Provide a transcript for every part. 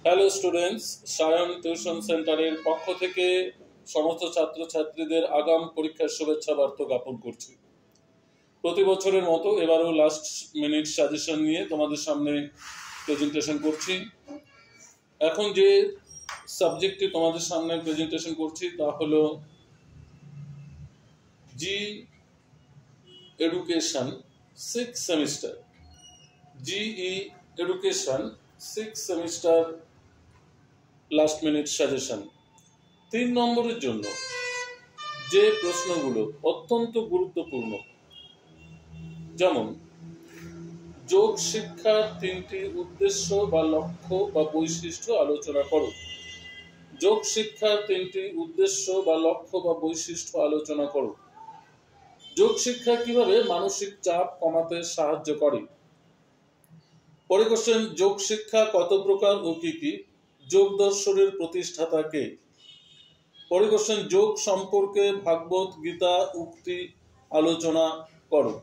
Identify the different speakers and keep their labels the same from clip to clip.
Speaker 1: Hello students, Sayan tuition সেন্টারের পক্ষ থেকে সমস্ত ছাত্রছাত্রীদের আগাম পরীক্ষার শুভেচ্ছা বার্তা জ্ঞাপন করছি। প্রতি বছরের মতো এবারও লাস্ট মিনিট সাজেশন নিয়ে তোমাদের সামনে প্রেজেন্টেশন করছি। এখন যে সাবজেক্টটি তোমাদের সামনে প্রেজেন্টেশন করছি তা হলো G education 6 semester, GE education 6 semester last minute suggestion. 3 নম্বরের জন্য যে প্রশ্নগুলো অত্যন্ত গুরুত্বপূর্ণ, যেমন যোগ শিক্ষার 3টি উদ্দেশ্য বা লক্ষ্য বা বৈশিষ্ট্য আলোচনা করো। যোগ শিক্ষার 3টি উদ্দেশ্য বা লক্ষ্য বা বৈশিষ্ট্য আলোচনা করো। যোগ শিক্ষা কিভাবে মানসিক চাপ কমাতে সাহায্য করে? পরে কোশ্চেন, যোগ শিক্ষা কত প্রকার ও কি কি? যোগ দর্শনের প্রতিষ্ঠাতা কে? পরে কোশ্চেন, যোগ সম্পর্কে ভাগবত গীতা উক্তি আলোচনা করো।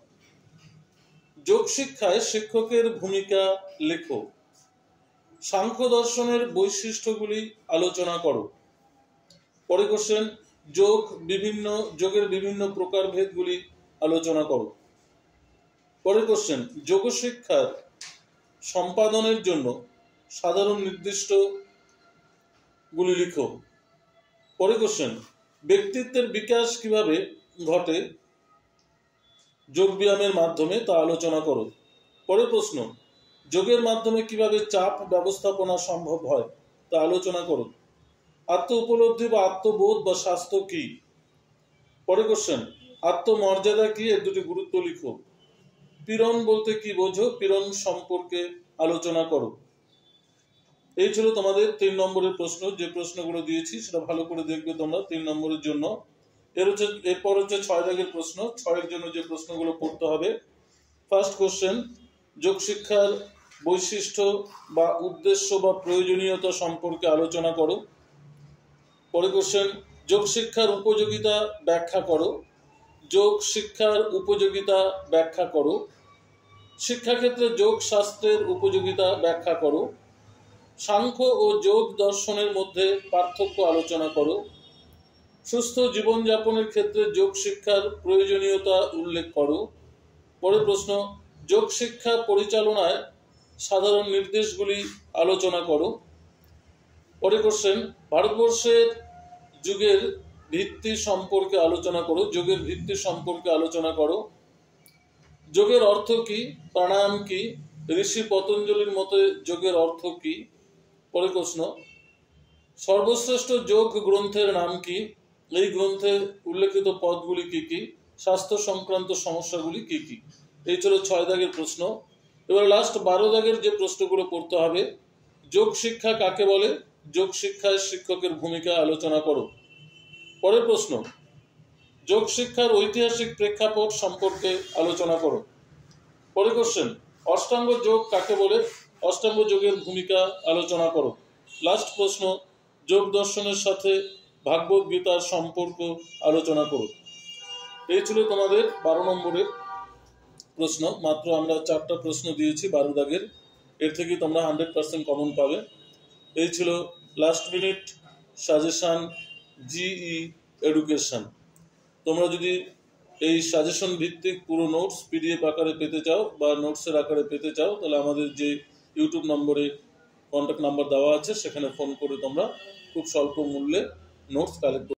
Speaker 1: যোগ শিক্ষায় শিক্ষকের ভূমিকা লেখো। সাংখ্য দর্শনের বৈশিষ্ট্যগুলি আলোচনা করো। পরে কোশ্চেন, যোগের বিভিন্ন প্রকারভেদগুলি আলোচনা করো। পরে কোশ্চেন, যোগ শিক্ষার সম্পাদনের জন্য সাধারণ নির্দিষ্ট গুলি লিখো। পরে কোশ্চেন, ব্যক্তিত্বের বিকাশ কিভাবে ঘটে যোগ ব্যায়ামের মাধ্যমে তা আলোচনা করো। পরে প্রশ্ন, যোগের মাধ্যমে কিভাবে চাপ ব্যবস্থাপনা সম্ভব হয় তা আলোচনা করো। আত্ম উপলব্ধি বা আত্মবোধ বা স্বাস্থ্য কি? পরে কোশ্চেন, আত্মমর্যাদা কি, এর দুটি গুরুত্ব লিখো। পীড়ন বলতে কি বোঝো, পীড়ন সম্পর্কে আলোচনা করো। এই ছিল তোমাদের 3 নম্বরের প্রশ্ন। যে প্রশ্নগুলো দিয়েছি সেটা ভালো করে দেখবে তোমরা 3 নম্বরের জন্য। এরপর হচ্ছে 6 দাগের প্রশ্ন। 6 এর জন্য যে প্রশ্নগুলো পড়তে হবে, ফার্স্ট কোশ্চেন, যোগ শিক্ষার বৈশিষ্ট্য বা উদ্দেশ্য বা প্রয়োজনীয়তা সম্পর্কে আলোচনা করো। পরে কোশ্চেন, যোগ শিক্ষার উপযোগিতা ব্যাখ্যা করো। যোগ শিক্ষার উপযোগিতা ব্যাখ্যা করো। শিক্ষাক্ষেত্রে যোগ শাস্ত্রের উপযোগিতা ব্যাখ্যা করো। সাংখ্য ও যোগ দর্শনের মধ্যে পার্থক্য আলোচনা করো। সুস্থ জীবনযাপনের ক্ষেত্রে যোগ শিক্ষার প্রয়োজনীয়তা উল্লেখ করো। পরের প্রশ্ন, যোগ শিক্ষা পরিচালনায় সাধারণ নির্দেশগুলি আলোচনা করো। পরের কোশ্চেন, ভারতবর্ষের যুগের ভিত্তি সম্পর্কে আলোচনা করো। যোগের ভিত্তি সম্পর্কে আলোচনা করো। যোগের অর্থ কি, প্রাণায়াম কি, ঋষি পতঞ্জলির মতে যোগের অর্থ কি? পরের প্রশ্ন, সর্বশ্রেষ্ঠ যোগ গ্রন্থের নাম কি? এই গ্রন্থে উল্লেখিত পদগুলি কি কি? স্বাস্থ্য সংক্রান্ত সমস্যাগুলি কি কি? এই ছিল 6 দাগের প্রশ্ন। এবার লাস্ট 12 দাগের যে প্রশ্নগুলো পড়তে হবে, যোগ শিক্ষা কাকে বলে? যোগ শিক্ষায় শিক্ষকের ভূমিকা আলোচনা করো। পরের প্রশ্ন, যোগ শিক্ষার ঐতিহাসিক প্রেক্ষাপট সম্পর্কে আলোচনা করো। পরের কোশ্চেন, অষ্টাঙ্গ যোগ কাকে বলে? অষ্টাঙ্গ যোগের ভূমিকা আলোচনা করো। লাস্ট প্রশ্ন, যোগ দর্শনের সাথে ভাগবত গীতার সম্পর্ক আলোচনা করো। এই ছিল তোমাদের 12 নম্বরের প্রশ্ন। মাত্র আমরা 4টা প্রশ্ন দিয়েছি 12 দাগের, এর থেকে তোমরা 100% কমন পাবে। এই ছিল last minute suggestion GE education. তোমরা যদি এই সাজেশন ভিত্তিক পুরো নোটস পিডিএফ আকারে পেতে চাও বা নোটসের আকারে পেতে চাও, তাহলে আমাদের যে ইউটিউব নম্বরে কন্ট্যাক্ট নাম্বার দেওয়া আছে সেখানে ফোন করে তোমরা খুব স্বল্প মূল্যে নোটস কালেক্ট